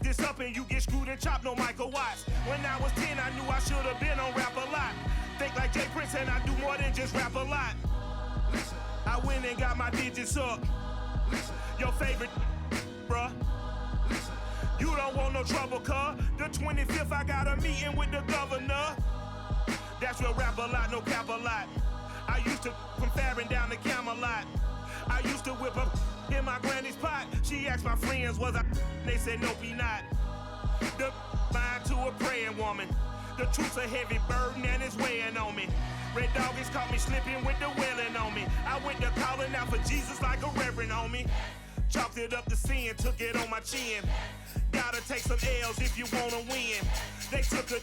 this up and you get screwed and chopped, no Michael Watts. When I was 10, I knew I should have been on rap a lot. Think like Jay Prince and I do more than just rap a lot. I went and got my digits up. Your favorite, bruh. You don't want no trouble, cuz. The 25th, I got a meeting with the governor. That's real rap a lot, no cap a lot. I used to from Farron down to Camelot. I used to whip up in my granny's pot. She asked my friends, was I? They said, nope, he not. The mind to a praying woman. The truth's a heavy burden and it's weighing on me. Red doggies caught me slipping with the wailing on me. I went to calling out for Jesus like a reverend on me. Chalked it up to sin, took it on my chin. Gotta take some L's if you wanna win. They took a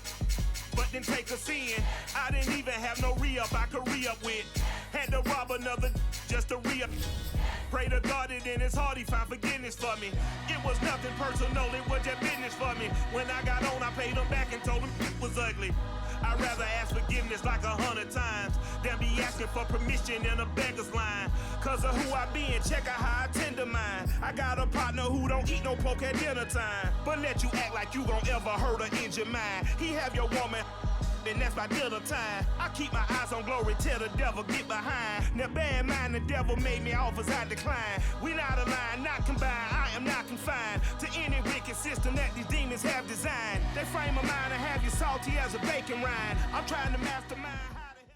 but didn't take a sin. I didn't even have no re-up I could re-up with. Had to rob another just to re-up. Pray to God that in his heart he found forgiveness for me. It was nothing personal, it was just business for me. When I got on, I paid him back and told him it was ugly. I'd rather ask forgiveness like 100 times than be asking for permission in a beggar's line. Cause of who I be and check out how I tend to mine. I got a partner who don't eat no pork at dinner time, but let you act like you gon' ever hurt or injure mine. He have your woman, and that's by dinner time. I keep my eyes on glory till the devil get behind. Now bear in mind the devil made me offers I decline. We not aligned, not combined, I am not confined to any wicked system that these demons have designed. They frame a mind and have you salty as a bacon rind. I'm trying to mastermind how to help.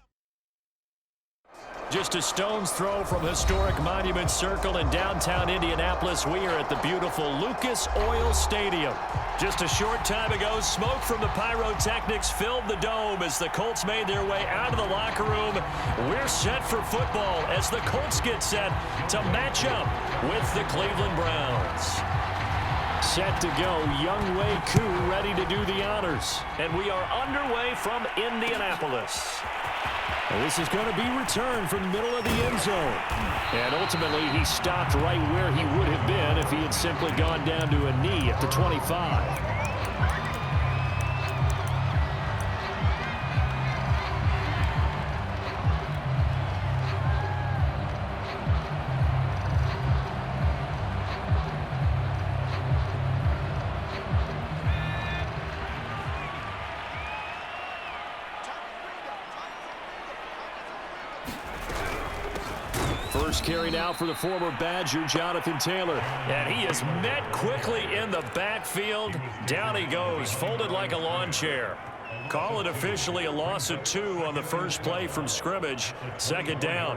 Just a stone's throw from historic Monument Circle in downtown Indianapolis, we are at the beautiful Lucas Oil Stadium. Just a short time ago, smoke from the pyrotechnics filled the dome as the Colts made their way out of the locker room. We're set for football as the Colts get set to match up with the Cleveland Browns. Set to go, Younghoe Koo ready to do the honors. And we are underway from Indianapolis. And this is going to be returned from the middle of the end zone. And ultimately, he stopped right where he would have been if he had simply gone down to a knee at the 25. First carry now for the former Badger, Jonathan Taylor. And he is met quickly in the backfield. Down he goes, folded like a lawn chair. Call it officially a loss of 2 on the first play from scrimmage. Second down.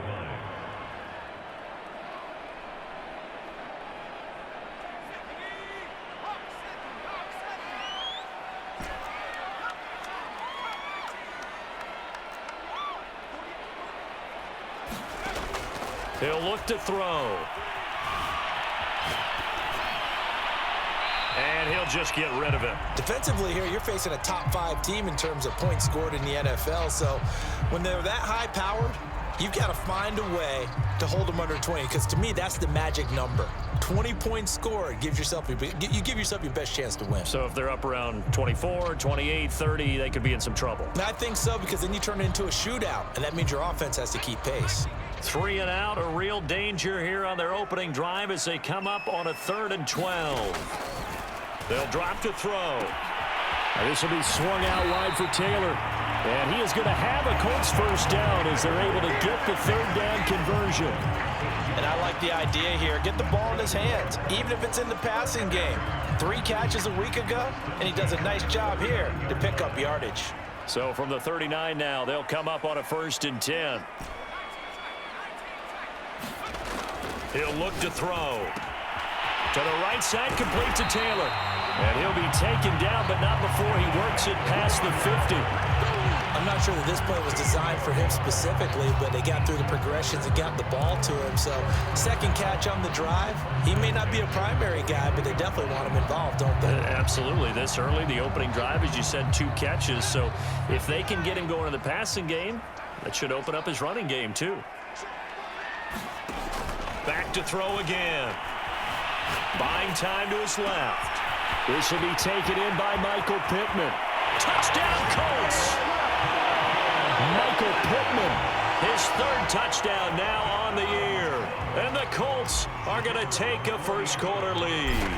He'll look to throw. And he'll just get rid of it. Defensively here, you're facing a top 5 team in terms of points scored in the NFL. So when they're that high-powered, you've got to find a way to hold them under 20. Because to me, that's the magic number. 20 points scored, you give yourself your best chance to win. So if they're up around 24, 28, 30, they could be in some trouble. And I think so, because then you turn it into a shootout, and that means your offense has to keep pace. 3 and out, a real danger here on their opening drive as they come up on a 3rd and 12. They'll drop to throw. And this will be swung out wide for Taylor. And he is going to have a Colts first down as they're able to get the 3rd down conversion. And I like the idea here. Get the ball in his hands, even if it's in the passing game. 3 catches a week ago, and he does a nice job here to pick up yardage. So from the 39 now, they'll come up on a 1st and 10. He'll look to throw. To the right side, complete to Taylor. And he'll be taken down, but not before he works it past the 50. I'm not sure that this play was designed for him specifically, but they got through the progressions and got the ball to him. So, second catch on the drive. He may not be a primary guy, but they definitely want him involved, don't they? Absolutely. This early, the opening drive, as you said, 2 catches. So, if they can get him going in the passing game, that should open up his running game, too. Back to throw again. Buying time to his left. This will be taken in by Michael Pittman. Touchdown, Colts! Michael Pittman, his 3rd touchdown now on the year. And the Colts are going to take a first quarter lead.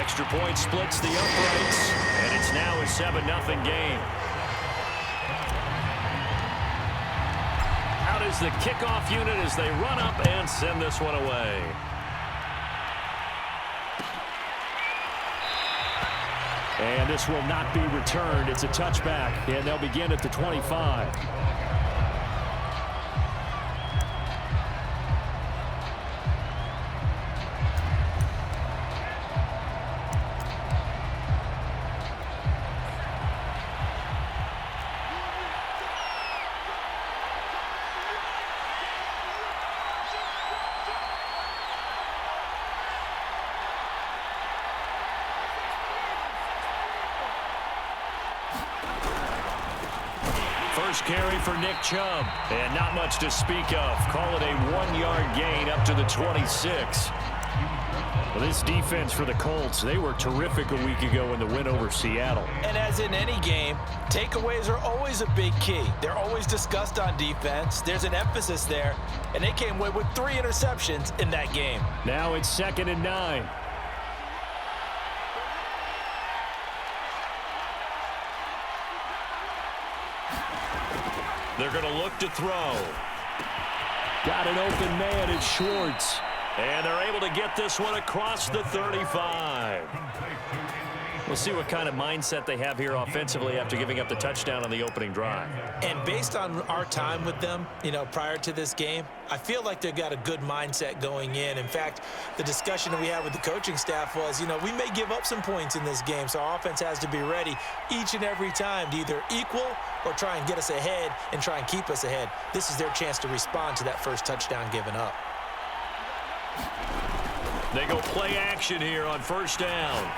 Extra point splits the uprights, and it's now a 7-0 game. Out is the kickoff unit as they run up and send this one away. And this will not be returned. It's a touchback, and they'll begin at the 25. First carry for Nick Chubb, and not much to speak of. Call it a 1-yard gain up to the 26. Well, this defense for the Colts, they were terrific a week ago in the win over Seattle. And as in any game, takeaways are always a big key. They're always discussed on defense. There's an emphasis there, and they came away with 3 interceptions in that game. Now it's 2nd and 9. They're going to look to throw. Got an open man, it's Schwartz. And they're able to get this one across the 35. We'll see what kind of mindset they have here offensively after giving up the touchdown on the opening drive. And based on our time with them, prior to this game, I feel like they've got a good mindset going in. In fact, the discussion that we had with the coaching staff was, we may give up some points in this game, so our offense has to be ready each and every time to either equal or try and get us ahead and try and keep us ahead. This is their chance to respond to that first touchdown given up. They go play action here on first down.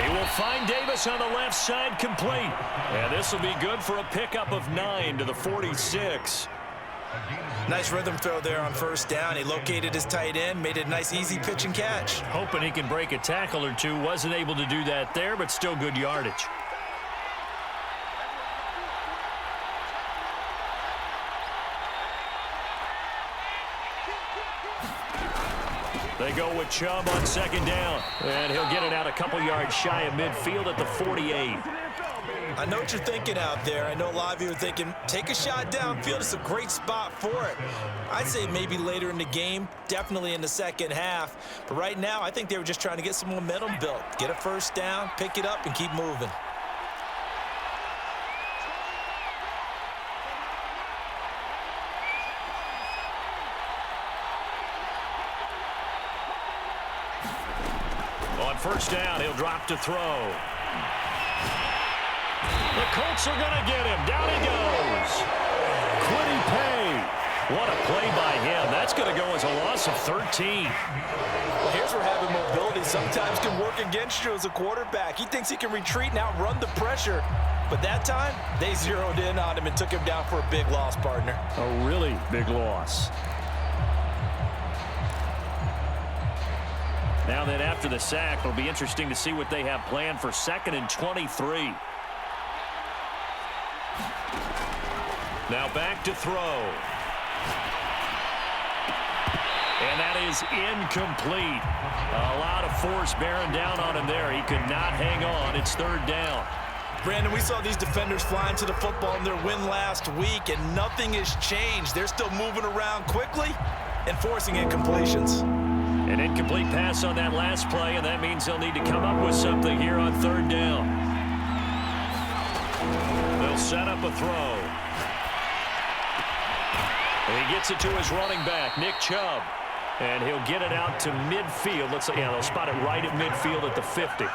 He will find Davis on the left side, complete. And this will be good for a pickup of 9 to the 46. Nice rhythm throw there on first down. He located his tight end, made it a nice, easy pitch and catch. Hoping he can break a tackle or two. Wasn't able to do that there, but still good yardage. They go with Chubb on second down, and he'll get it out a couple yards shy of midfield at the 48. I know what you're thinking out there. I know a lot of you are thinking, take a shot downfield. It's a great spot for it. I'd say maybe later in the game, definitely in the second half. But right now, I think they were just trying to get some momentum built. Get a first down, pick it up, and keep moving. On first down, he'll drop to throw. The Colts are going to get him. Down he goes. Quiddy Pay. What a play by him. That's going to go as a loss of 13. Well, here's where having mobility sometimes can work against you as a quarterback. He thinks he can retreat and outrun the pressure. But that time, they zeroed in on him and took him down for a big loss, partner. A really big loss. Now then, after the sack, it'll be interesting to see what they have planned for 2nd and 23. Now back to throw. And that is incomplete. A lot of force bearing down on him there. He could not hang on. It's 3rd down. Brandon, we saw these defenders flying to the football in their win last week, and nothing has changed. They're still moving around quickly and forcing incompletions. An incomplete pass on that last play, and that means they'll need to come up with something here on 3rd down. They'll set up a throw. And he gets it to his running back, Nick Chubb. And he'll get it out to midfield. Looks like, they'll spot it right at midfield at the 50.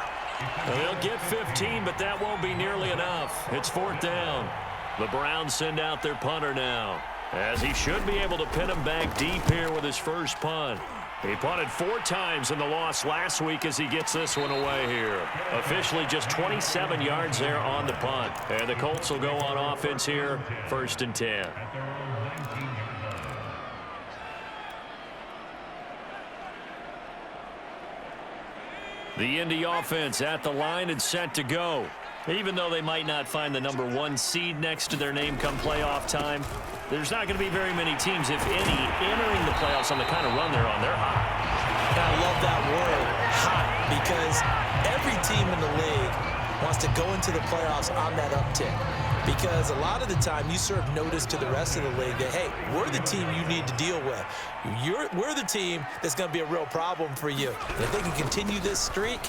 They'll get 15, but that won't be nearly enough. It's 4th down. The Browns send out their punter now, as he should be able to pin him back deep here with his first punt. He punted 4 times in the loss last week as he gets this one away here. Officially just 27 yards there on the punt. And the Colts will go on offense here, 1st and 10. The Indy offense at the line and set to go. Even though they might not find the number 1 seed next to their name come playoff time, there's not going to be very many teams, if any, entering the playoffs on the kind of run they're on. They're hot. And I love that word, hot, because every team in the league wants to go into the playoffs on that uptick. Because a lot of the time you serve notice to the rest of the league that, hey, we're the team you need to deal with. We're the team that's going to be a real problem for you. And if they can continue this streak,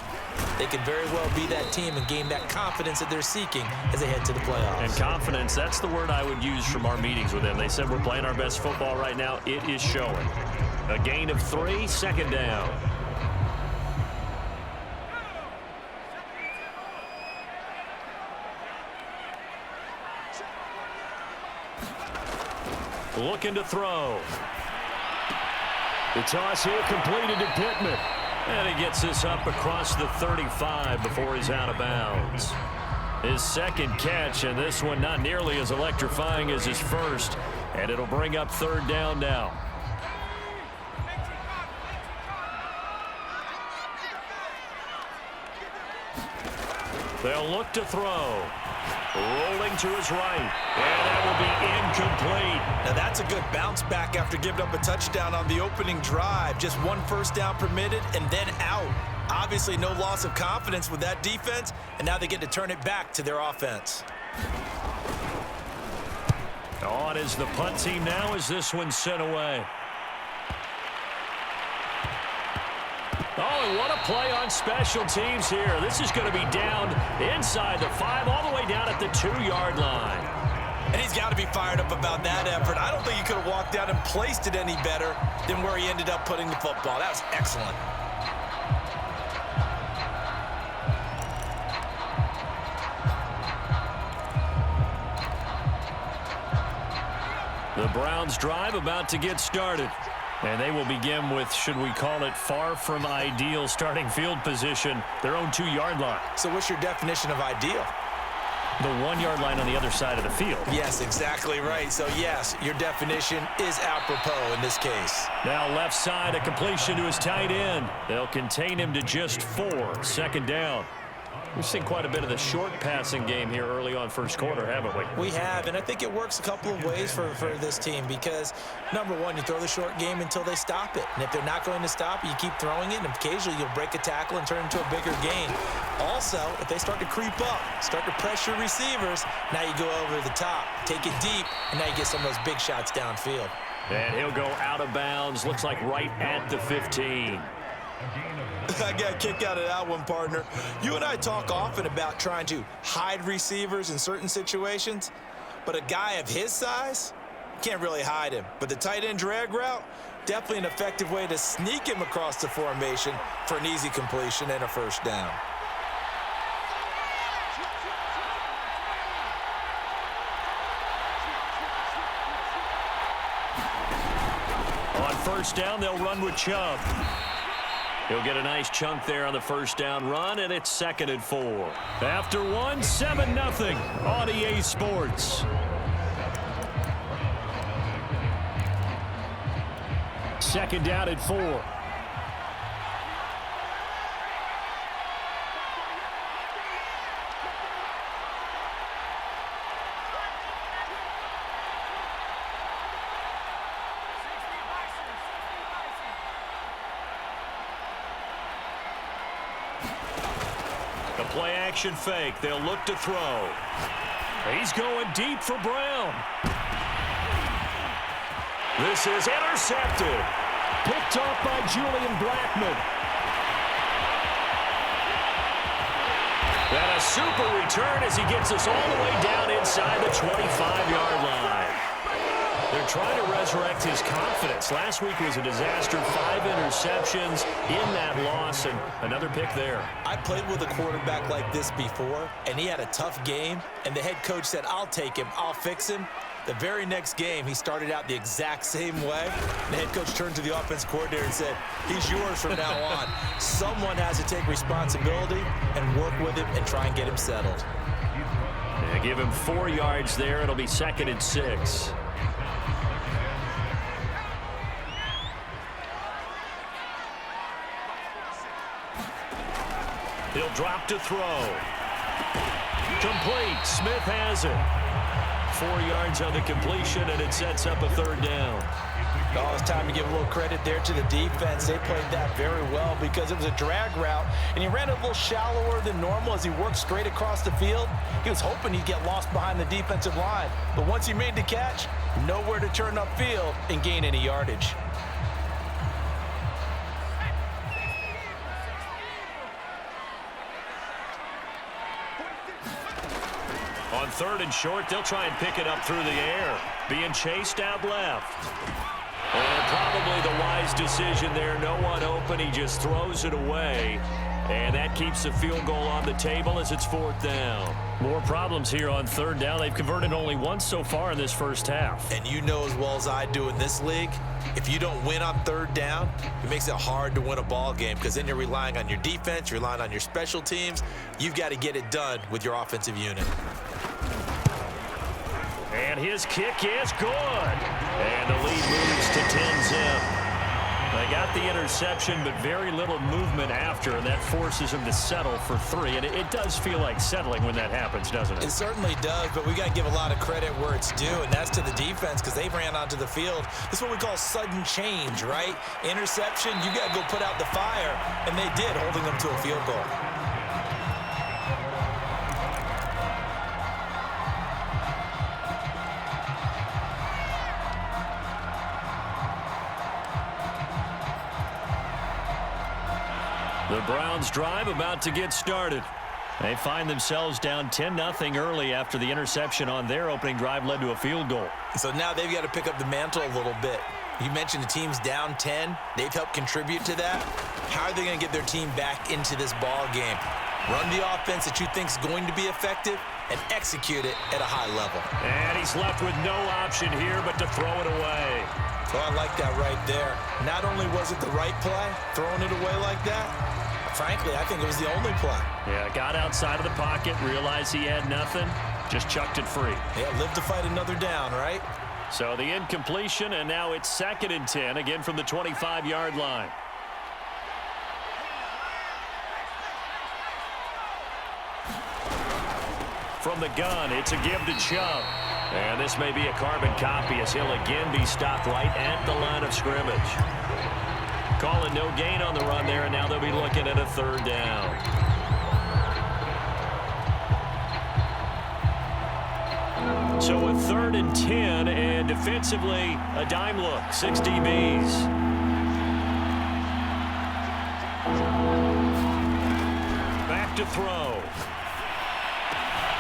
they can very well be that team and gain that confidence that they're seeking as they head to the playoffs. And confidence, that's the word I would use from our meetings with them. They said we're playing our best football right now. It is showing. A gain of 3, second down. Looking to throw. The toss here completed to Pittman. And he gets this up across the 35 before he's out of bounds. His second catch, and this one not nearly as electrifying as his first. And it'll bring up third down now. They'll look to throw. Rolling to his right. And that will be incomplete. Now that's a good bounce back after giving up a touchdown on the opening drive. Just one first down permitted and then out. Obviously no loss of confidence with that defense, and now they get to turn it back to their offense. On is the punt team now as this one's sent away. Oh, and what a play on special teams here. This is going to be down inside the 5, all the way down at the 2-yard line. And he's got to be fired up about that effort. I don't think he could have walked out and placed it any better than where he ended up putting the football. That was excellent. The Browns drive about to get started. And they will begin with, should we call it, far from ideal starting field position, their own 2-yard line. So what's your definition of ideal? The 1-yard line on the other side of the field. Yes, exactly right. So, yes, your definition is apropos in this case. Now left side, a completion to his tight end. They'll contain him to just 4, second down. We've seen quite a bit of the short passing game here early on first quarter, haven't we? We have, and I think it works a couple of ways for this team because, number one, you throw the short game until they stop it. And if they're not going to stop it, you keep throwing it, and occasionally you'll break a tackle and turn it into a bigger gain. Also, if they start to creep up, start to pressure receivers, now you go over the top, take it deep, and now you get some of those big shots downfield. And he'll go out of bounds, looks like right at the 15. I got a kick out of that one, partner. You and I talk often about trying to hide receivers in certain situations, but a guy of his size can't really hide him. But the tight end drag route, definitely an effective way to sneak him across the formation for an easy completion and a first down. On first down, they'll run with Chubb. He'll get a nice chunk there on the first down run, and it's 2nd and 4. After one, 7-0 on EA Sports. Second down at 4. The play action fake. They'll look to throw. He's going deep for Brown. This is intercepted. Picked off by Julian Blackmon. And a super return as he gets us all the way down inside the 25-yard line. They're trying to resurrect his confidence. Last week was a disaster. 5 interceptions in that loss, and another pick there. I played with a quarterback like this before, and he had a tough game, and the head coach said, I'll take him, I'll fix him. The very next game, he started out the exact same way. The head coach turned to the offense coordinator and said, he's yours from now on. Someone has to take responsibility and work with him and try and get him settled. Yeah, give him 4 yards there. It'll be 2nd and 6. He'll drop to throw. Complete. Smith has it. 4 yards on the completion, and it sets up a third down. Oh, it's time to give a little credit there to the defense. They played that very well because it was a drag route, and he ran a little shallower than normal as he worked straight across the field. He was hoping he'd get lost behind the defensive line, but once he made the catch, nowhere to turn upfield and gain any yardage. On 3rd and short, they'll try and pick it up through the air. Being chased out left. And probably the wise decision there. No one open. He just throws it away. And that keeps the field goal on the table as it's 4th down. More problems here on 3rd down. They've converted only once so far in this first half. And you know as well as I do in this league, if you don't win on 3rd down, it makes it hard to win a ball game because then you're relying on your defense, you're relying on your special teams. You've got to get it done with your offensive unit. And his kick is good. And the lead moves to 10-zip. They got the interception, but very little movement after, and that forces him to settle for 3. And it does feel like settling when that happens, doesn't it? It certainly does, but we got to give a lot of credit where it's due, and that's to the defense because they ran onto the field. This is what we call sudden change, right? Interception, you got to go put out the fire, and they did, holding them to a field goal. The Browns drive about to get started. They find themselves down 10-0 early after the interception on their opening drive led to a field goal. So now they've got to pick up the mantle a little bit. You mentioned the team's down 10. They've helped contribute to that. How are they going to get their team back into this ball game? Run the offense that you think is going to be effective and execute it at a high level. And he's left with no option here but to throw it away. So I like that right there. Not only was it the right play, throwing it away like that, frankly, I think it was the only play. Yeah, got outside of the pocket, realized he had nothing, just chucked it free. Yeah, live to fight another down, right? So the incompletion, and now it's 2nd and 10, again from the 25-yard line. From the gun, it's a give to Chubb. And this may be a carbon copy as he'll again be stopped right at the line of scrimmage. Calling no gain on the run there, and now they'll be looking at a 3rd down. So a 3rd and 10, and defensively, a dime look, 6 DBs. Back to throw.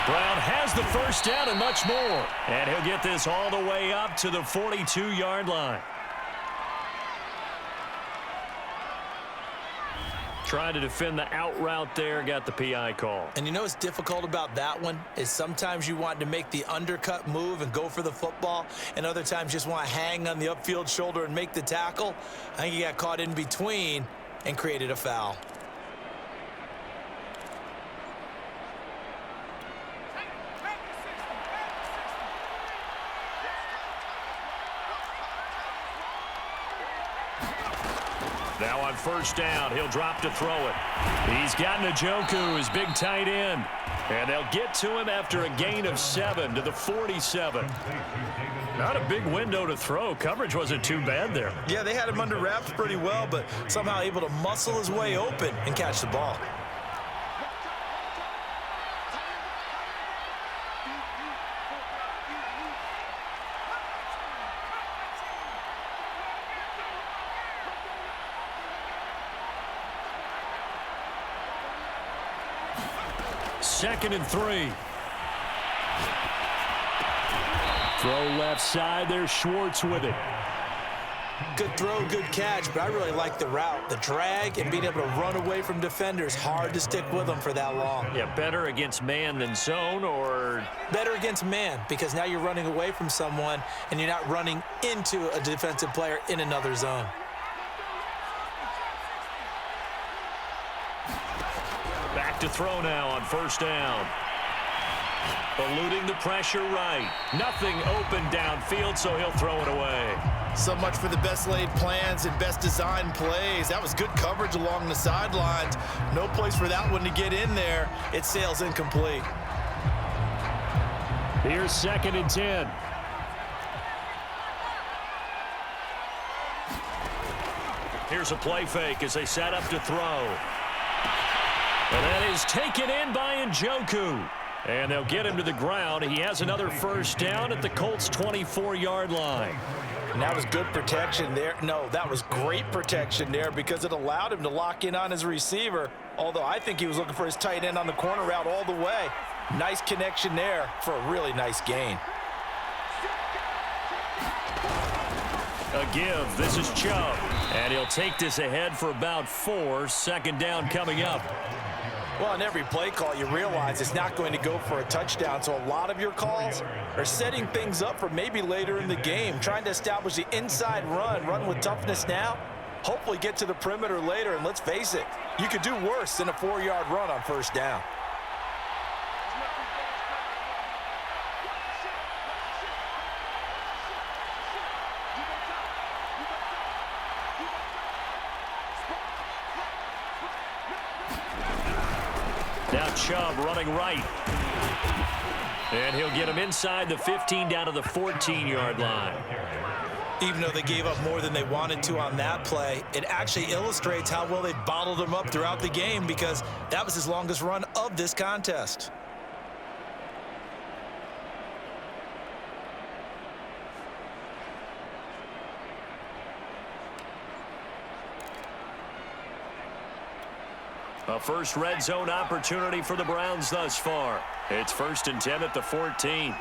Brown has the 1st down and much more. And he'll get this all the way up to the 42-yard line. Trying to defend the out route there, got the PI call. And you know what's difficult about that one is sometimes you want to make the undercut move and go for the football, and other times just want to hang on the upfield shoulder and make the tackle. I think he got caught in between and created a foul. Now on 1st down, he'll drop to throw it. He's got Njoku, his big tight end. And they'll get to him after a gain of 7 to the 47. Not a big window to throw. Coverage wasn't too bad there. Yeah, they had him under wraps pretty well, but somehow able to muscle his way open and catch the ball. Second and 3. Throw left side. There's Schwartz with it. Good throw, good catch, but I really like the route. The drag and being able to run away from defenders. Hard to stick with them for that long. Yeah, better against man than zone, or? Better against man, because now you're running away from someone and you're not running into a defensive player in another zone. Back to throw now on 1st down. Eluding the pressure right. Nothing open downfield, so he'll throw it away. So much for the best laid plans and best designed plays. That was good coverage along the sidelines. No place for that one to get in there. It sails incomplete. Here's 2nd and 10. Here's a play fake as they set up to throw. And that is taken in by Njoku. And they'll get him to the ground. He has another first down at the Colts' 24-yard line. And that was good protection there. No, that was great protection there because it allowed him to lock in on his receiver. Although I think he was looking for his tight end on the corner route all the way. Nice connection there for a really nice gain. A give. This is Chubb. And he'll take this ahead for about 4. Second down coming up. Well, in every play call, you realize it's not going to go for a touchdown. So a lot of your calls are setting things up for maybe later in the game, trying to establish the inside run with toughness now, hopefully get to the perimeter later. And let's face it, you could do worse than a 4-yard run on first down. Now Chubb running right. And he'll get him inside the 15 down to the 14-yard line. Even though they gave up more than they wanted to on that play, it actually illustrates how well they bottled him up throughout the game because that was his longest run of this contest. A first red zone opportunity for the Browns thus far. It's 1st and 10 at the 14.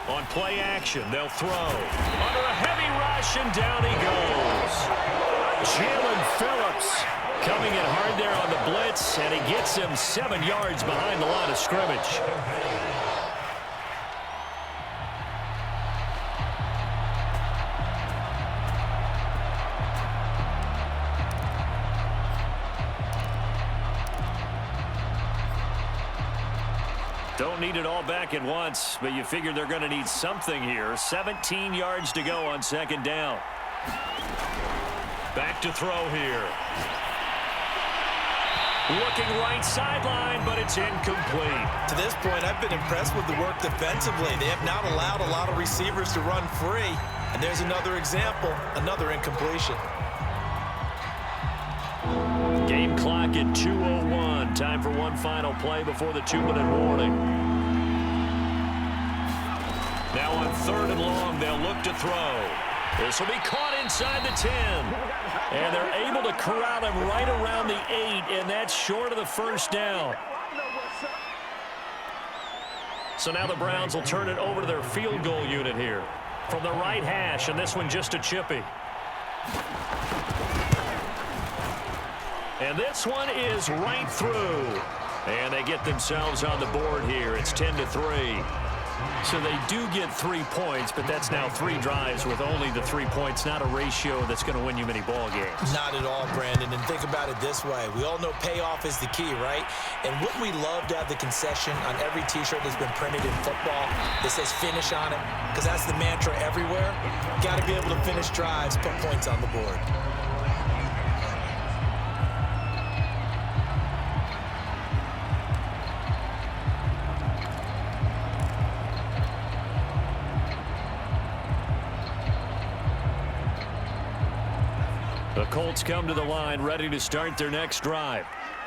On play action, they'll throw. Under a heavy rush, and down he goes. Jalen Phillips coming in hard there on the blitz, and he gets him 7 yards behind the line of scrimmage. Don't need it all back at once, but you figure they're going to need something here. 17 yards to go on second down. Back to throw here. Looking right sideline, but it's incomplete. To this point, I've been impressed with the work defensively. They have not allowed a lot of receivers to run free. And there's another example, another incompletion. Game clock at 2:01. Time for one final play before the 2-minute warning. Now on 3rd and long, they'll look to throw. This will be caught inside the 10. And they're able to corral him right around the 8, and that's short of the first down. So now the Browns will turn it over to their field goal unit here. From the right hash, and this one just a chippy. And this one is right through. And they get themselves on the board here. It's 10-3. So they do get 3 points, but that's now 3 drives with only the 3 points, not a ratio that's going to win you many ball games. Not at all, Brandon. And think about it this way. We all know payoff is the key, right? And wouldn't we love to have the concession on every T-shirt that's been printed in football that says finish on it? Because that's the mantra everywhere. Got to be able to finish drives, put points on the board. The Colts come to the line ready to start their next drive.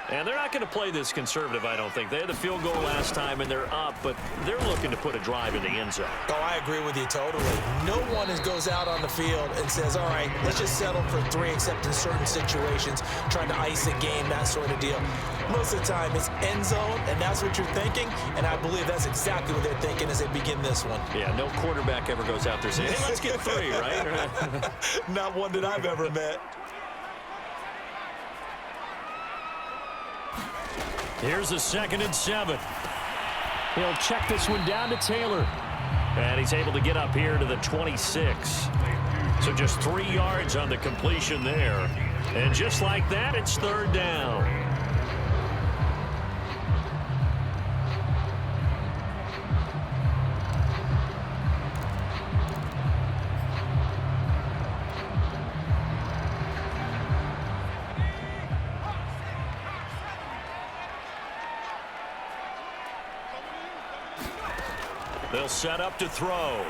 And they're not going to play this conservative, I don't think. They had the field goal last time, and they're up, but they're looking to put a drive in the end zone. Oh, I agree with you totally. No one goes out on the field and says, all right, let's just settle for 3, except in certain situations, trying to ice a game, that sort of deal. Most of the time, it's end zone, and that's what you're thinking, and I believe that's exactly what they're thinking as they begin this one. Yeah, no quarterback ever goes out there saying, hey, let's get 3, right? Not one that I've ever met. Here's a 2nd and 7. He'll check this one down to Taylor. And he's able to get up here to the 26. So just 3 yards on the completion there. And just like that, it's 3rd down. They'll set up to throw.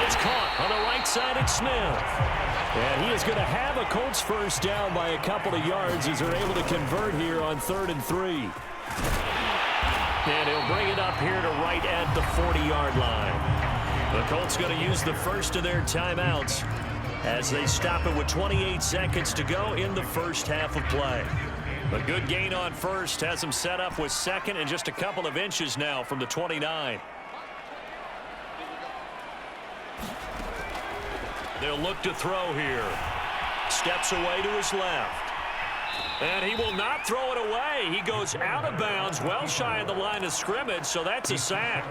It's caught on the right side at Smith. And he is going to have a Colts first down by a couple of yards as they're able to convert here on 3rd and 3. And he'll bring it up here to right at the 40-yard line. The Colts going to use the first of their timeouts as they stop it with 28 seconds to go in the first half of play. A good gain on first has them set up with second and just a couple of inches now from the 29. They'll look to throw here. Steps away to his left. And he will not throw it away. He goes out of bounds, well shy of the line of scrimmage, so that's a sack.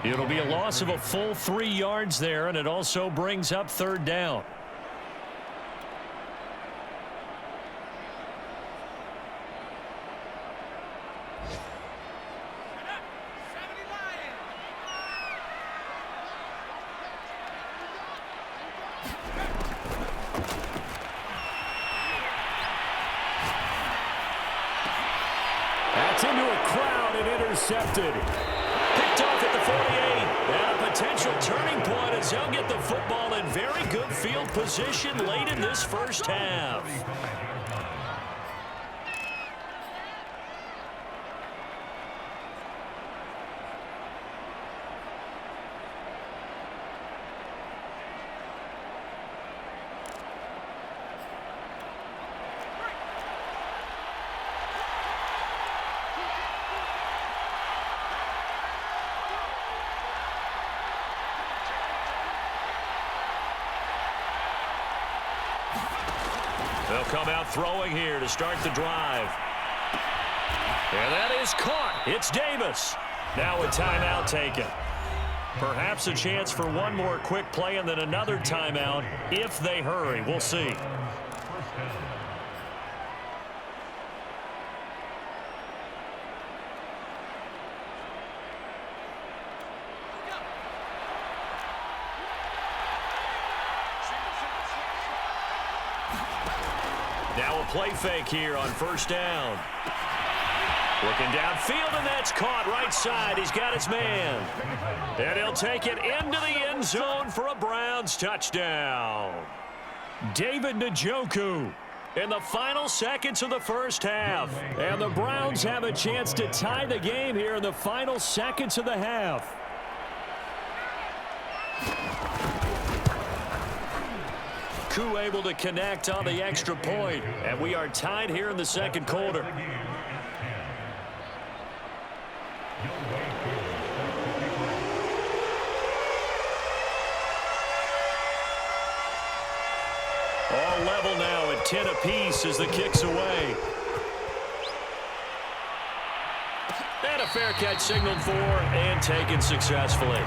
It'll be a loss of a full 3 yards there, and it also brings up 3rd down. That's into a crowd and intercepted. Picked off at the 48. And a potential turning point as they'll get the football in very good field position late in this first half. They'll come out throwing here to start the drive. And that is caught. It's Davis. Now a timeout taken. Perhaps a chance for one more quick play and then another timeout if they hurry. We'll see. Now a play fake here on first down. Looking downfield, and that's caught right side. He's got his man. And he'll take it into the end zone for a Browns touchdown. David Njoku in the final seconds of the first half. And the Browns have a chance to tie the game here in the final seconds of the half. Koo able to connect on the extra point, and we are tied here in the second quarter. All level now at 10 apiece as the kick's away. And a fair catch signaled for and taken successfully.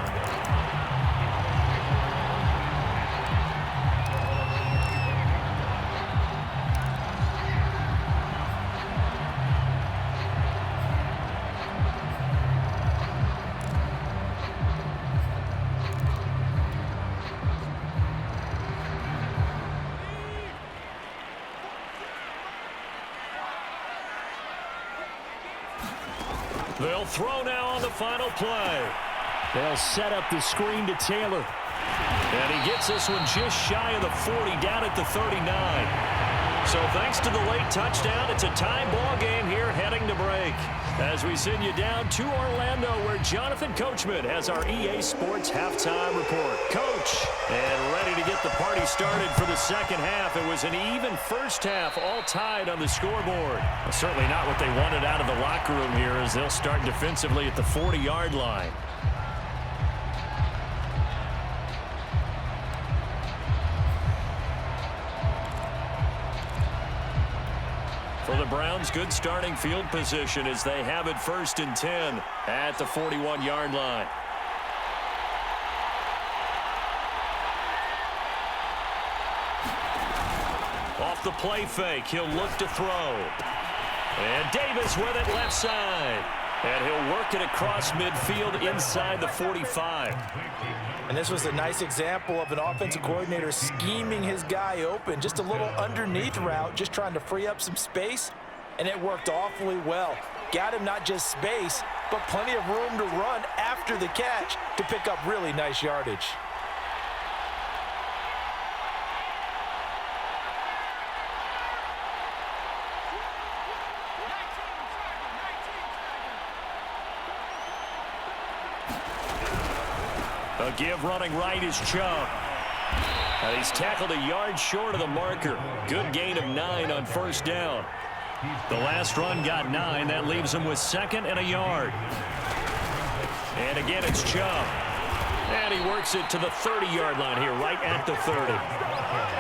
They'll throw now on the final play. They'll set up the screen to Taylor. And he gets this one just shy of the 40, down at the 39. So thanks to the late touchdown, it's a tie ball game here heading to break. As we send you down to Orlando, where Jonathan Coachman has our EA Sports halftime report. Coach, and ready to get the party started for the second half. It was an even first half, all tied on the scoreboard. Well, certainly not what they wanted out of the locker room here as they'll start defensively at the 40-yard line. For the Browns, good starting field position as they have it 1st and 10 at the 41-yard line. Off the play fake, he'll look to throw. And Davis with it left side. And he'll work it across midfield inside the 45. And this was a nice example of an offensive coordinator scheming his guy open. Just a little underneath route, just trying to free up some space, and it worked awfully well. Got him not just space, but plenty of room to run after the catch to pick up really nice yardage. A give running right is Chubb. He's tackled a yard short of the marker. Good gain of 9 on first down. The last run got 9. That leaves him with 2nd and a yard. And again, it's Chubb. And he works it to the 30-yard line here, right at the 30.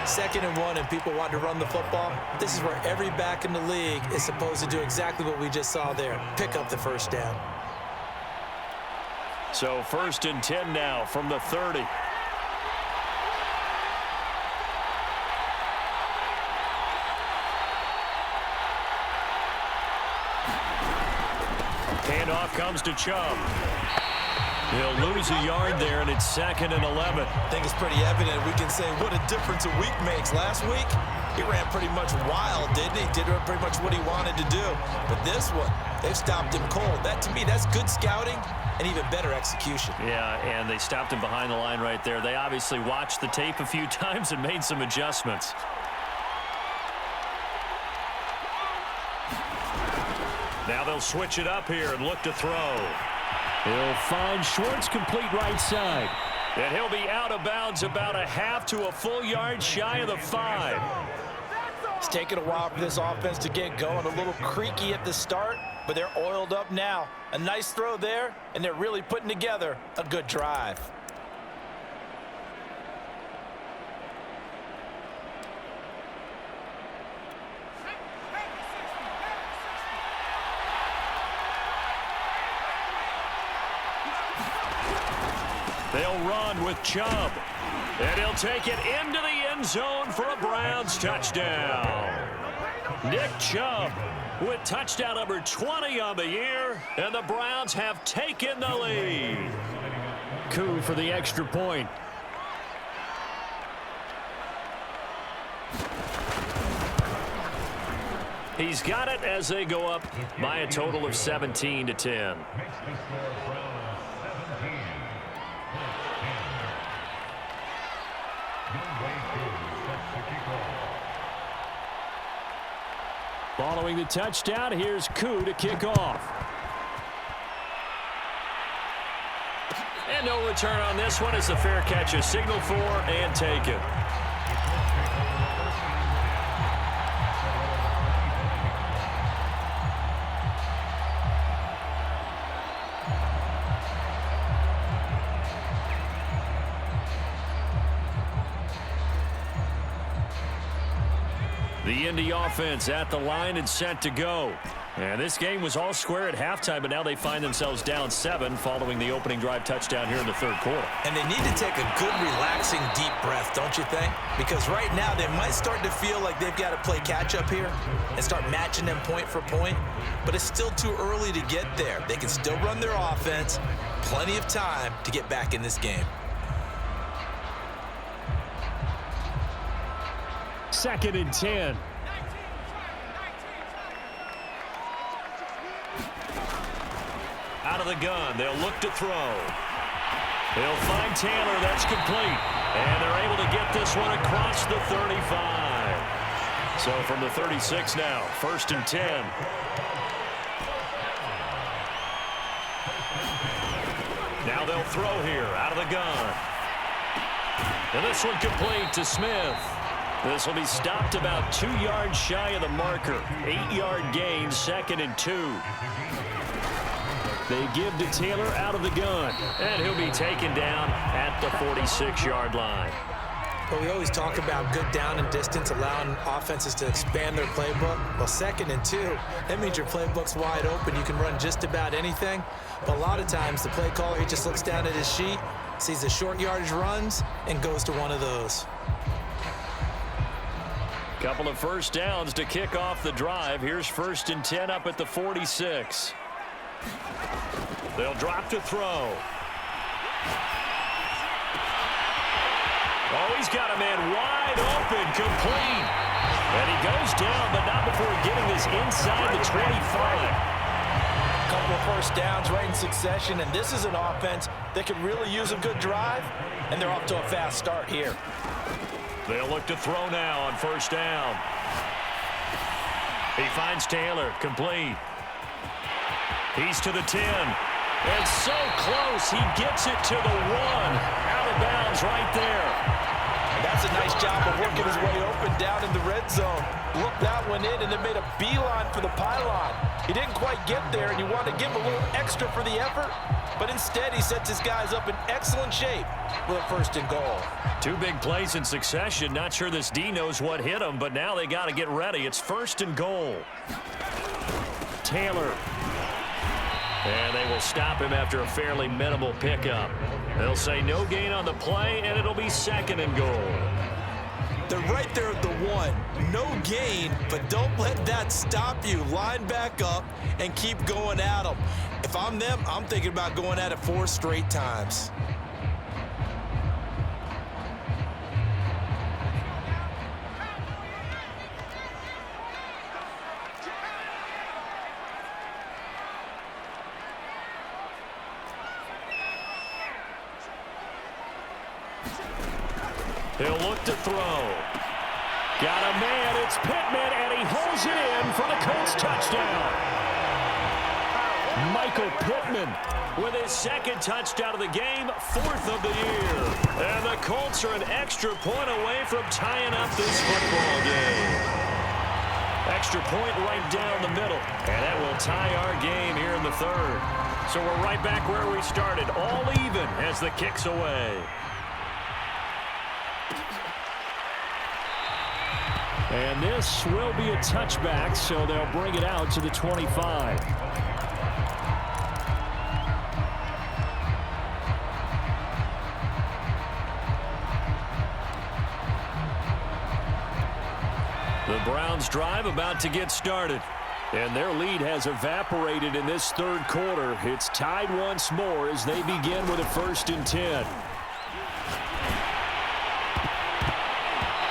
2nd and 1, and people want to run the football. This is where every back in the league is supposed to do exactly what we just saw there. Pick up the first down. So 1st and 10 now from the 30. Handoff comes to Chubb. He'll lose a yard there, and it's 2nd and 11. I think it's pretty evident. We can say what a difference a week makes. Last week, he ran pretty much wild, didn't he? Did pretty much what he wanted to do. But this one, they've stopped him cold. That, to me, that's good scouting and even better execution. Yeah, and they stopped him behind the line right there. They obviously watched the tape a few times and made some adjustments. Now they'll switch it up here and look to throw. He'll find Schwartz complete right side. And he'll be out of bounds about a half to a full yard shy of the 5. It's taken a while for this offense to get going. A little creaky at the start, but they're oiled up now. A nice throw there, and they're really putting together a good drive. They'll run with Chubb. And he'll take it into the end zone for a Browns touchdown. Nick Chubb with touchdown number 20 on the year, and the Browns have taken the lead. Coup for the extra point. He's got it as they go up by a total of 17-10. Following the touchdown, here's Coup to kick off. And no return on this one as the fair catch is signaled for and taken. The Indy offense at the line and set to go. And this game was all square at halftime, but now they find themselves down 7 following the opening drive touchdown here in the 3rd quarter. And they need to take a good, relaxing, deep breath, don't you think? Because right now they might start to feel like they've got to play catch-up here and start matching them point for point. But it's still too early to get there. They can still run their offense. Plenty of time to get back in this game. 2nd and 10. Out of the gun, they'll look to throw. They'll find Taylor, that's complete. And they're able to get this one across the 35. So from the 36 now, 1st and 10. Now they'll throw here, out of the gun. And this one complete to Smith. This will be stopped about 2 yards shy of the marker. 8-yard gain, 2nd and 2. They give to Taylor out of the gun. And he'll be taken down at the 46-yard line. Well, we always talk about good down and distance, allowing offenses to expand their playbook. Well, 2nd and 2, that means your playbook's wide open. You can run just about anything. But a lot of times, the play caller, he just looks down at his sheet, sees the short yardage runs, and goes to one of those. Couple of first downs to kick off the drive. Here's 1st and 10 up at the 46. They'll drop to throw. Oh, he's got a man wide open, complete. And he goes down, but not before getting this inside the 25. Couple first downs right in succession, and this is an offense that could really use a good drive, and they're off to a fast start here. They'll look to throw now on first down. He finds Taylor, complete. He's to the 10. And so close, he gets it to the 1. Out of bounds right there. That's a nice job of working his way open down in the red zone. Looked that one in and then made a beeline for the pylon. He didn't quite get there, and you want to give him a little extra for the effort, but instead he sets his guys up in excellent shape with a first and goal. 2 big plays in succession. Not sure this D knows what hit him, but now they got to get ready. It's first and goal. Taylor. And they will stop him after a fairly minimal pickup. They'll say no gain on the play, and it'll be second and goal. They're right there at the 1. No gain, but don't let that stop you. Line back up and keep going at them. If I'm them, I'm thinking about going at it 4 straight times. He'll look to throw. Got a man, it's Pittman, and he holds it in for the Colts touchdown. Michael Pittman with his second touchdown of the game, 4th of the year. And the Colts are an extra point away from tying up this football game. Extra point right down the middle, and that will tie our game here in the 3rd. So we're right back where we started, all even as the kick's away. And this will be a touchback, so they'll bring it out to the 25. The Browns drive about to get started. And their lead has evaporated in this 3rd quarter. It's tied once more as they begin with a 1st and 10.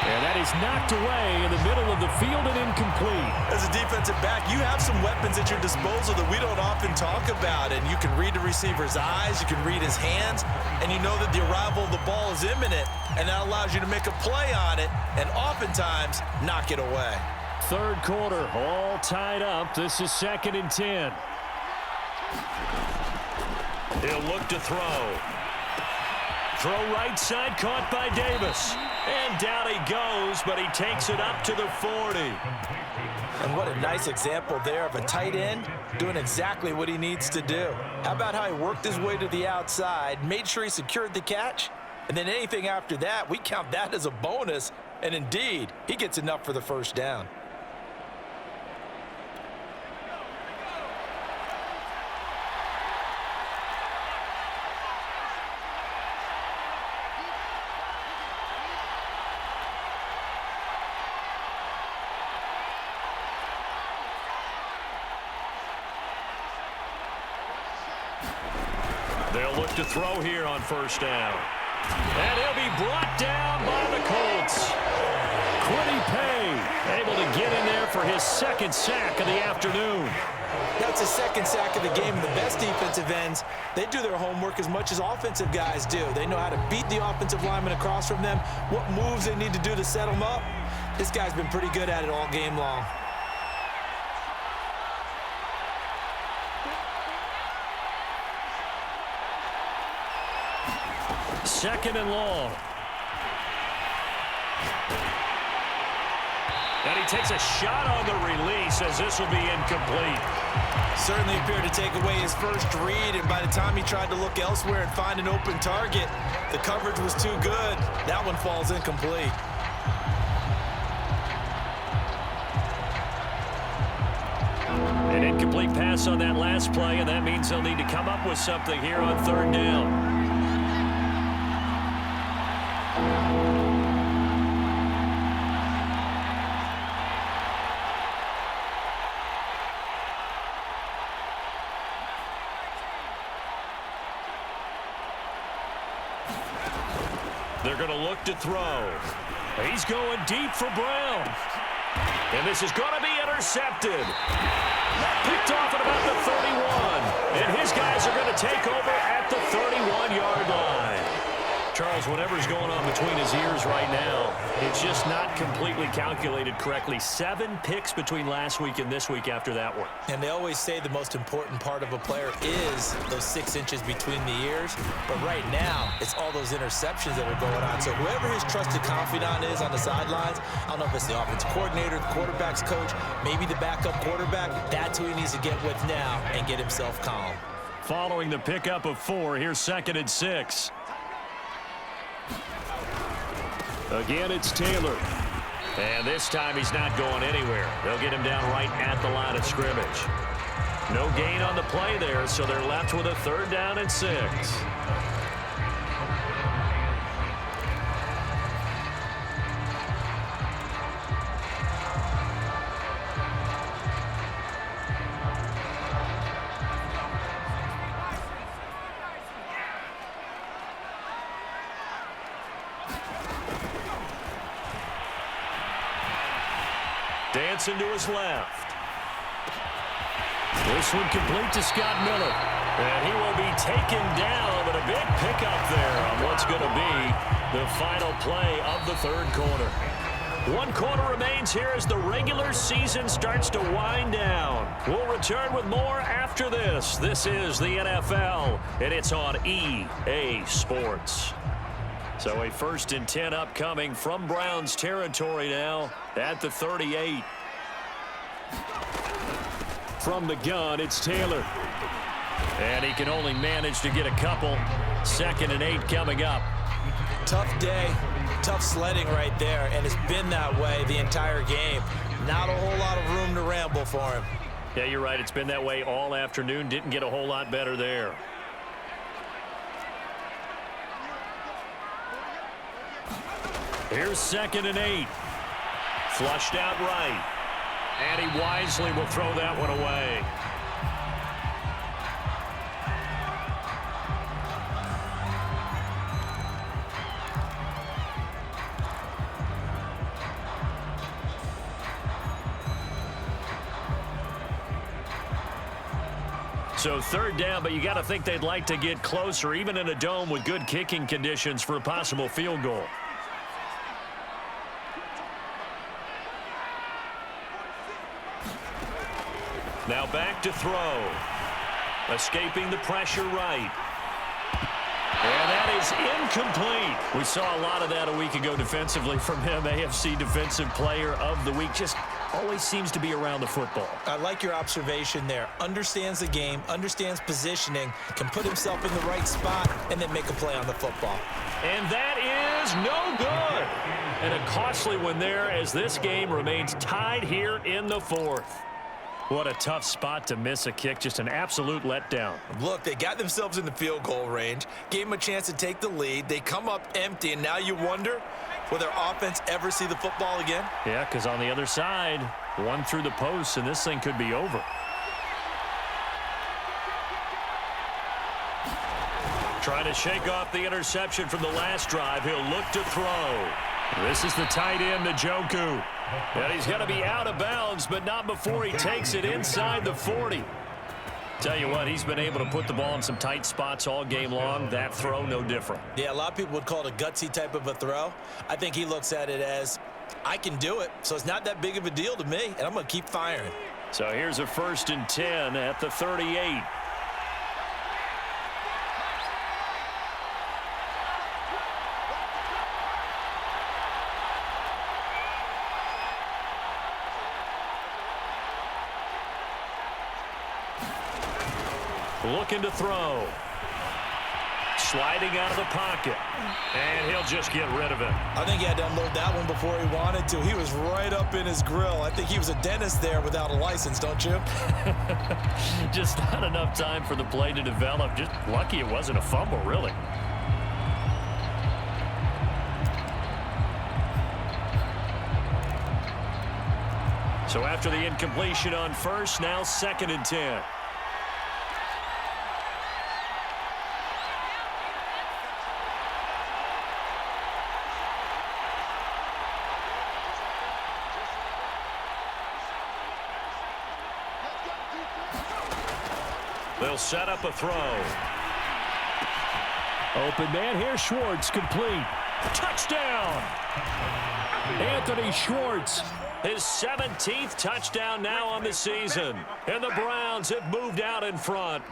And that is knocked away in the middle of the field and incomplete. As a defensive back, you have some weapons at your disposal that we don't often talk about. And you can read the receiver's eyes, you can read his hands, and you know that the arrival of the ball is imminent. And that allows you to make a play on it and oftentimes knock it away. 3rd quarter, all tied up. This is 2nd and 10. He'll look to throw. Throw right side, caught by Davis. And down he goes, but he takes it up to the 40. And what a nice example there of a tight end doing exactly what he needs to do. How about how he worked his way to the outside, made sure he secured the catch, and then anything after that, we count that as a bonus. And indeed, he gets enough for the first down. They'll look to throw here on first down. And he'll be brought down by the Colts. Quiddy Pay able to get in there for his 2nd sack of the afternoon. That's his 2nd sack of the game. The best defensive ends, they do their homework as much as offensive guys do. They know how to beat the offensive lineman across from them, what moves they need to do to set them up. This guy's been pretty good at it all game long. Second and long. And he takes a shot on the release as this will be incomplete. Certainly appeared to take away his first read, and by the time he tried to look elsewhere and find an open target, the coverage was too good. That one falls incomplete. An incomplete pass on that last play, and that means they'll need to come up with something here on 3rd down. They're going to look to throw. He's going deep for Brown. And this is going to be intercepted. Picked off at about the 31. And his guys are going to take over at the 31-yard line. Charles, whatever's going on between his ears right now, it's just not completely calculated correctly. 7 picks between last week and this week after that one. And they always say the most important part of a player is those 6 inches between the ears. But right now, it's all those interceptions that are going on. So whoever his trusted confidant is on the sidelines, I don't know if it's the offensive coordinator, the quarterback's coach, maybe the backup quarterback, that's who he needs to get with now and get himself calm. Following the pickup of 4, here's 2nd and 6. Again, it's Taylor. And this time he's not going anywhere. They'll get him down right at the line of scrimmage. No gain on the play there, so they're left with a 3rd down and 6. Dancing to his left. This one complete to Scott Miller. And he will be taken down, but a big pickup there on what's going to be the final play of the 3rd quarter. 1 quarter remains here as the regular season starts to wind down. We'll return with more after this. This is the NFL, and it's on EA Sports. So a 1st and 10 upcoming from Browns territory now at the 38. From the gun, it's Taylor. And he can only manage to get a couple. 2nd and 8 coming up. Tough day, tough sledding right there, and it's been that way the entire game. Not a whole lot of room to ramble for him. Yeah, you're right. It's been that way all afternoon. Didn't get a whole lot better there. Here's 2nd and 8. Flushed out right. And he wisely will throw that one away. So 3rd down, but you got to think they'd like to get closer, even in a dome with good kicking conditions for a possible field goal. Now back to throw. Escaping the pressure right. And that is incomplete. We saw a lot of that a week ago defensively from him. AFC Defensive Player of the Week. Just always seems to be around the football. I like your observation there. Understands the game, understands positioning, can put himself in the right spot, and then make a play on the football. And that is no good. And a costly one there as this game remains tied here in the 4th. What a tough spot to miss a kick. Just an absolute letdown. Look, they got themselves in the field goal range, gave them a chance to take the lead. They come up empty, and now you wonder, will their offense ever see the football again? Yeah, because on the other side, one through the post, and this thing could be over. Trying to shake off the interception from the last drive. He'll look to throw. This is the tight end, Njoku. And he's going to be out of bounds, but not before he takes it inside the 40. Tell you what, he's been able to put the ball in some tight spots all game long. That throw, no different. Yeah, a lot of people would call it a gutsy type of a throw. I think he looks at it as, I can do it, so it's not that big of a deal to me, and I'm going to keep firing. So here's a 1st and 10 at the 38. Looking to throw. Sliding out of the pocket. And he'll just get rid of it. I think he had to unload that one before he wanted to. He was right up in his grill. I think he was a dentist there without a license, don't you? Just not enough time for the play to develop. Just lucky it wasn't a fumble, really. So after the incompletion on 1st, now 2nd and 10. set up a throw. Open man here, Schwartz, complete. Touchdown! Anthony Schwartz, his 17th touchdown now on the season. And the Browns have moved out in front.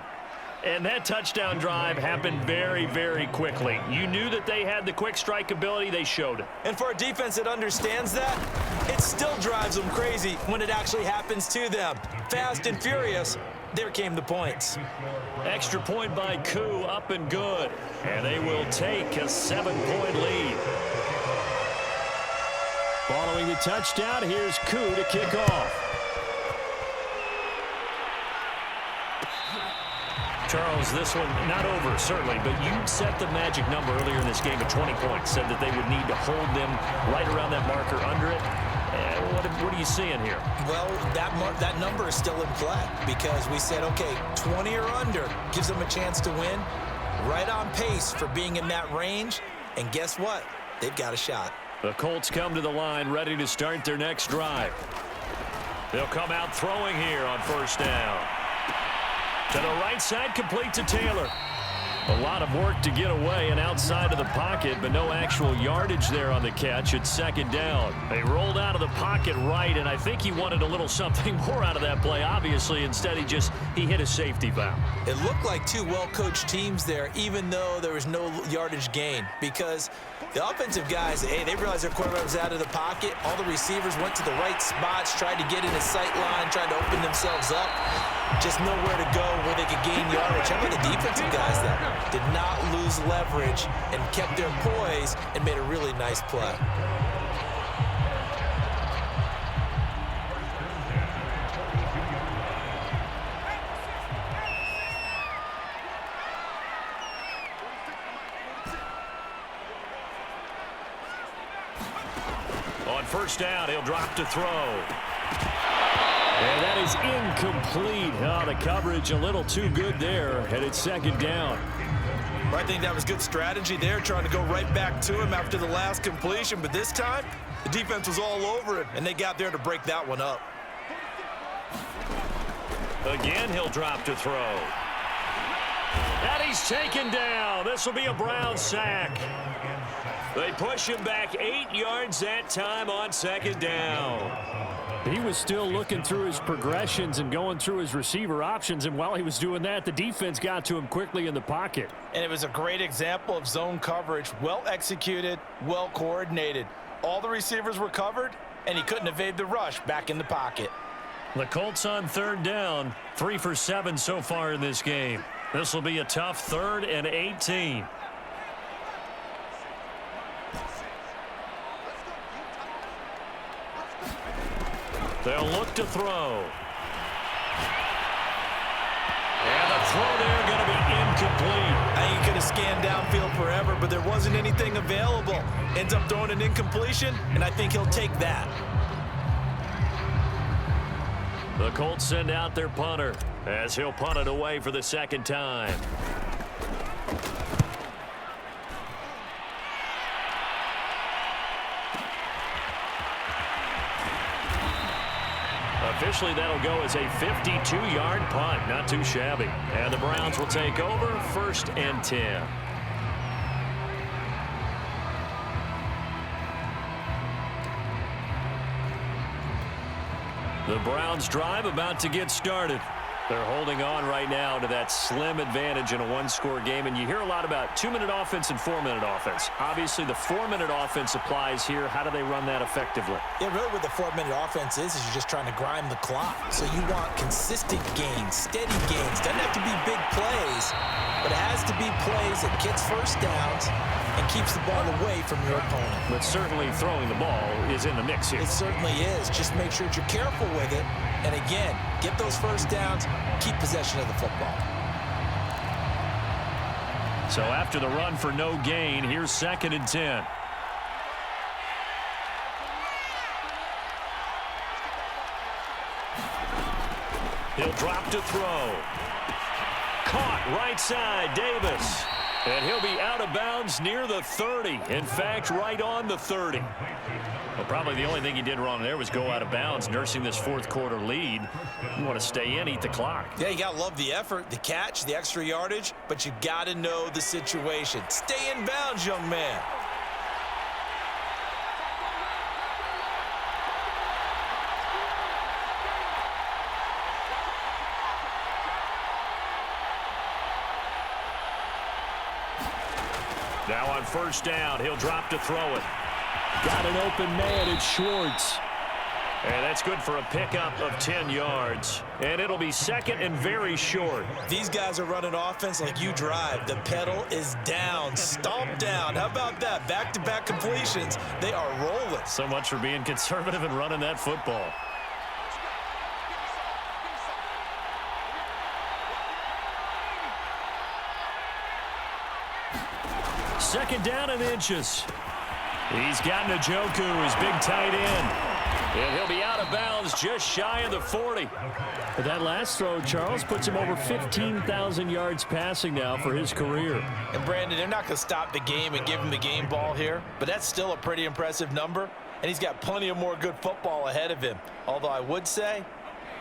And that touchdown drive happened very, very quickly. You knew that they had the quick strike ability. They showed it. And for a defense that understands that, it still drives them crazy when it actually happens to them. Fast and furious, there came the points. Extra point by Koo, up and good. And they will take a 7-point lead. Following the touchdown, here's Koo to kick off. Charles, this one not over, certainly, but you set the magic number earlier in this game of 20 points, said that they would need to hold them right around that marker under it. What are you seeing here? Well, that number is still in play because we said, okay, 20 or under gives them a chance to win. Right on pace for being in that range, and guess what? They've got a shot. The Colts come to the line ready to start their next drive. They'll come out throwing here on first down. To the right side, complete to Taylor. A lot of work to get away and outside of the pocket, but no actual yardage there on the catch. It's second down. They rolled out of the pocket right, and I think he wanted a little something more out of that play, obviously. Instead, he hit a safety valve. It looked like two well-coached teams there, even though there was no yardage gain, because the offensive guys, hey, they realized their quarterback was out of the pocket. All the receivers went to the right spots, tried to get in his sight line, tried to open themselves up. Just nowhere to go where they could gain yardage. How about the defensive guys that did not lose leverage and kept their poise and made a really nice play. On first down, he'll drop to throw. And that is incomplete. Oh, the coverage a little too good there, and it's second down. I think that was good strategy there, trying to go right back to him after the last completion. But this time, the defense was all over it, and they got there to break that one up. Again, he'll drop to throw. And he's taken down. This will be a Brown sack. They push him back 8 yards that time on second down. He was still looking through his progressions and going through his receiver options, and while he was doing that, the defense got to him quickly in the pocket. And it was a great example of zone coverage, well executed, well coordinated. All the receivers were covered, and he couldn't evade the rush back in the pocket. The Colts on third down, 3 for 7 so far in this game. This will be a tough 3rd and 18. They'll look to throw. And the throw there going to be incomplete. I think he could have scanned downfield forever, but there wasn't anything available. Ends up throwing an incompletion, and I think he'll take that. The Colts send out their punter as he'll punt it away for the second time. Officially, that'll go as a 52-yard punt. Not too shabby. And the Browns will take over 1st and 10. The Browns drive about to get started. They're holding on right now to that slim advantage in a one-score game, and you hear a lot about 2-minute offense and 4-minute offense. Obviously, the 4-minute offense applies here. How do they run that effectively? Yeah, really what the 4-minute offense is you're just trying to grind the clock. So you want consistent gains, steady gains. Doesn't have to be big plays, but it has to be plays that gets first downs and keeps the ball away from your opponent. But certainly throwing the ball is in the mix here. It certainly is. Just make sure that you're careful with it. And again, get those first downs, keep possession of the football. So after the run for no gain, here's 2nd and 10. He'll drop to throw. Caught right side, Davis. And he'll be out of bounds near the 30. In fact, right on the 30. Well, probably the only thing he did wrong there was go out of bounds, nursing this fourth quarter lead. You want to stay in, eat the clock. Yeah, you got to love the effort, the catch, the extra yardage, but you got to know the situation. Stay in bounds, young man. Now on first down, he'll drop to throw it. Got an open man, it's Schwartz. And that's good for a pickup of 10 yards. And it'll be second and very short. These guys are running offense like you drive. The pedal is down, stomp down. How about that? Back-to-back completions. They are rolling. So much for being conservative and running that football. Second down and inches. He's got Njoku, his big tight end. And he'll be out of bounds just shy of the 40. But that last throw, Charles, puts him over 15,000 yards passing now for his career. And, Brandon, they're not going to stop the game and give him the game ball here, but that's still a pretty impressive number, and he's got plenty of more good football ahead of him. Although I would say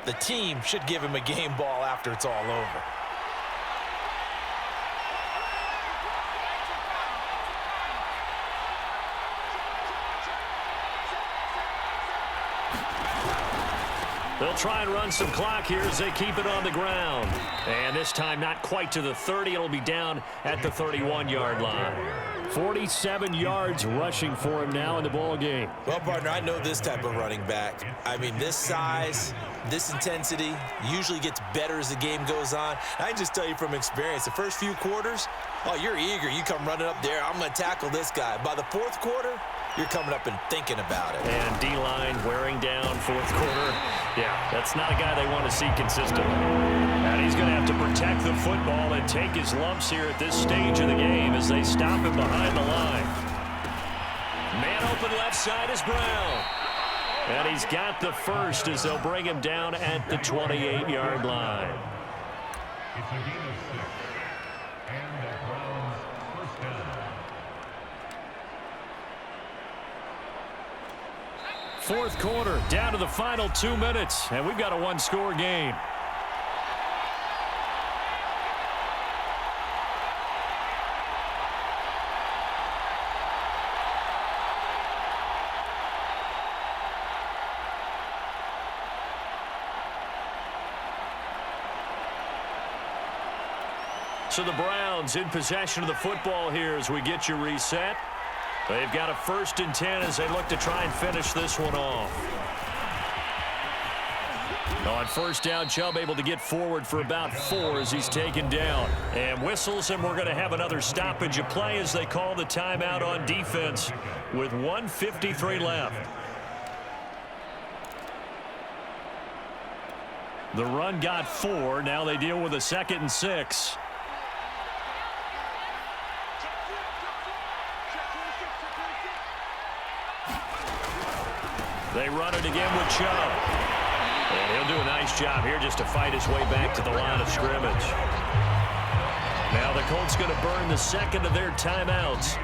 the team should give him a game ball after it's all over. They'll try and run some clock here as they keep it on the ground. And this time not quite to the 30. It'll be down at the 31-yard line. 47 yards rushing for him now in the ball game. Well, partner, I know this type of running back. I mean, this size, this intensity usually gets better as the game goes on. I can just tell you from experience, the first few quarters, oh, you're eager. You come running up there. I'm going to tackle this guy. By the fourth quarter, you're coming up and thinking about it. And D-line wearing down fourth quarter. Yeah, that's not a guy they want to see consistently. And he's going to have to protect the football and take his lumps here at this stage of the game as they stop him behind the line. Man open left side is Brown. And he's got the first as they'll bring him down at the 28-yard line. Fourth quarter, down to the final 2 minutes, and we've got a one-score game. So the Browns in possession of the football here as we get you reset. They've got a 1st and 10 as they look to try and finish this one off. On first down, Chubb able to get forward for about 4 as he's taken down. And whistles, and we're going to have another stoppage of play as they call the timeout on defense with 1:53 left. The run got 4. Now they deal with a 2nd and 6. They run it again with Chubb. And he'll do a nice job here just to fight his way back to the line of scrimmage. Now the Colts going to burn the second of their timeouts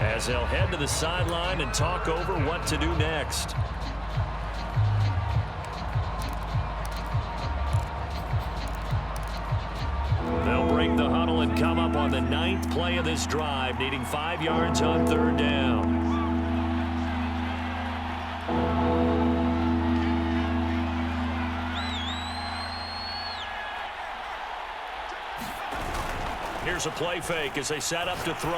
as they'll head to the sideline and talk over what to do next. They'll break the huddle and come up on the 9th play of this drive, needing 5 yards on 3rd down. Here's a play fake as they set up to throw.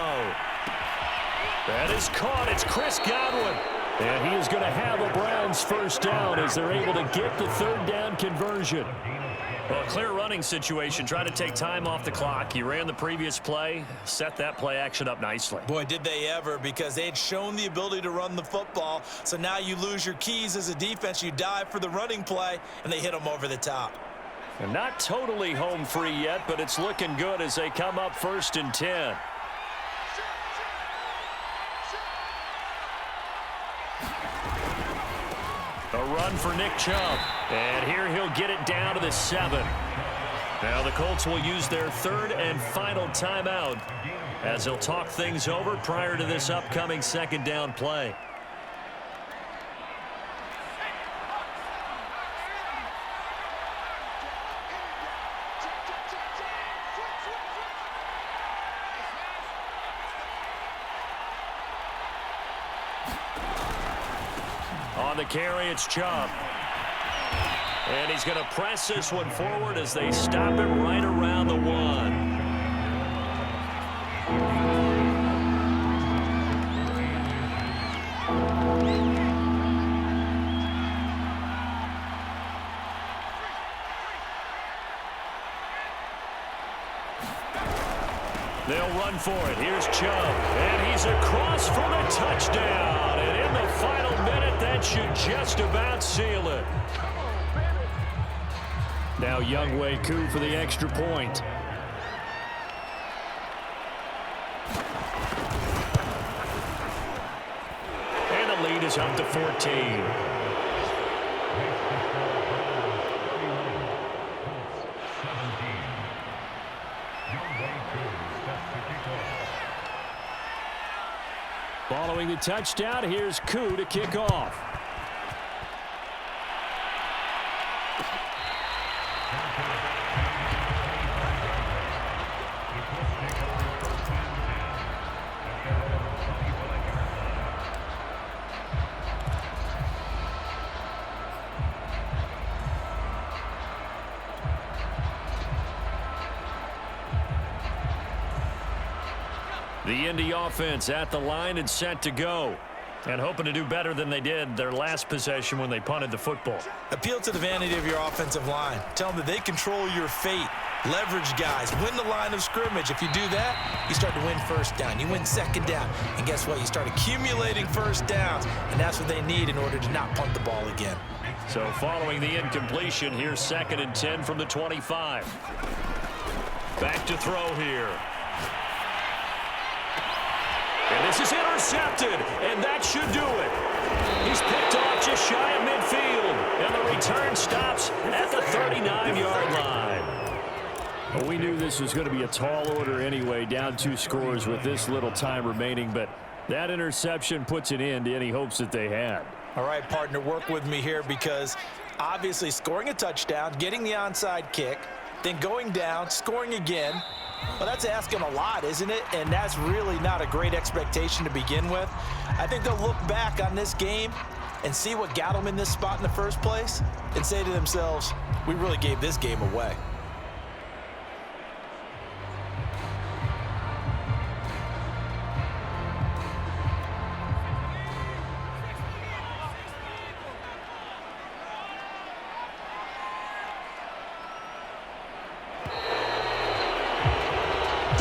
That is caught. It's Chris Godwin. And he is going to have a Browns first down as they're able to get the 3rd down conversion. Well, a clear running situation. Try to take time off the clock. He ran the previous play, set that play action up nicely. Boy, did they ever, because they had shown the ability to run the football. So now you lose your keys as a defense. You dive for the running play, and they hit them over the top. And not totally home free yet, but it's looking good as they come up 1st and 10. A run for Nick Chubb. And here he'll get it down to the 7. Now the Colts will use their 3rd and final timeout as he'll talk things over prior to this upcoming second down play. On the carry, it's Chubb. And he's going to press this one forward as they stop him right around the 1. They'll run for it. Here's Chubb. And he's across for the touchdown. And in the final minute, that should just about seal it. Now Younghoe Koo for the extra point. And the lead is up to 14. Following the touchdown, here's Koo to kick off. The Indy offense at the line and set to go. And hoping to do better than they did their last possession when they punted the football. Appeal to the vanity of your offensive line. Tell them that they control your fate. Leverage guys. Win the line of scrimmage. If you do that, you start to win first down. You win second down. And guess what? You start accumulating first downs. And that's what they need in order to not punt the ball again. So following the incompletion, here's 2nd and 10 from the 25. Back to throw here. And this is intercepted, and that should do it. He's picked off just shy of midfield, and the return stops at the 39-yard line. Well, we knew this was going to be a tall order anyway, down 2 scores with this little time remaining, but that interception puts an end to any hopes that they had. All right, partner, work with me here because obviously scoring a touchdown, getting the onside kick, then going down, scoring again. Well, that's asking a lot, isn't it? And that's really not a great expectation to begin with. I think they'll look back on this game and see what got them in this spot in the first place and say to themselves, we really gave this game away.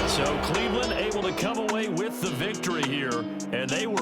So Cleveland able to come away with the victory here, and they were